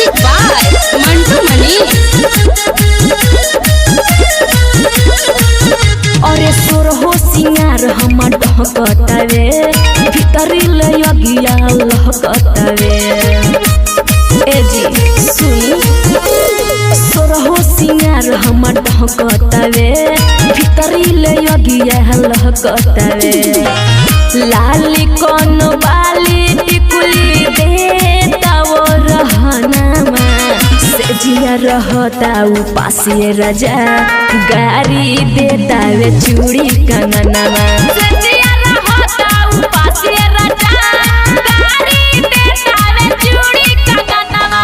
Music by Mantu मनी। अरे सोर हो सिंगार हम ढकतावे भीतरी ले अगिया लहकतावे। ए जी सुनी सोर हो सिंगार हम ढकतावे भीतरी ले अगिया लहकतावे। लाली कौन बाली टिकुली देता वो रहनामा से जिया रहता उपासी राजा गारी देता वे चूड़ी कंगनामा। से जिया रहता उपासी राजा गारी देता वे चूड़ी कंगनामा।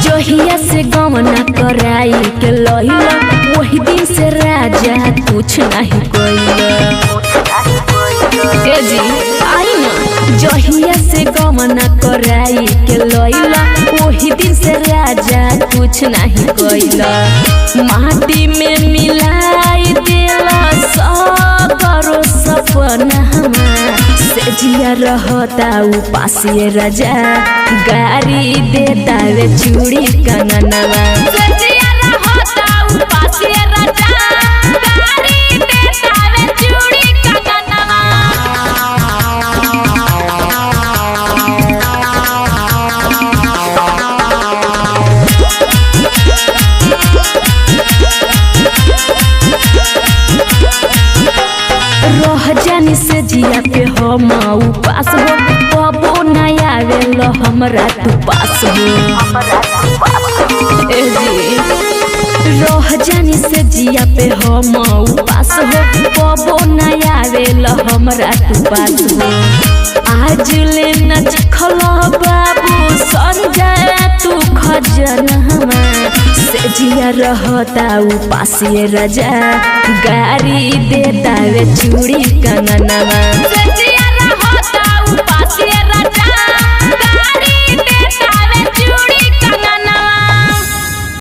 जोहिया से गमना कराई के लहिला वही दिन से राजा कुछ नहीं कोइला। ए जी आई ना जोहिया से गमना कराई के लहिला वही दिन से राजा कुछ नहीं कोइला। माटी में मिलाई देला सगरो सपना से जिया रहता उपासी राजा गारी देता वे चूड़ी कंगनामा। से जिया रहता उपासी राजा गारी देता वे चूड़ी कंगनामा। रह जानी से जिया पे हम उपास हो कबो नहीं आवेल हमरा तू पास हो। ए जी रह जानी से जिया पे हम उपास हो कबो नहीं आवेल हमरा तू पास हो। आज ले न खला बाबू संजय तू खजनवा से जिया रहता उपासी राजा गारी देता वे चूड़ी कंगनामा। से जिया रहता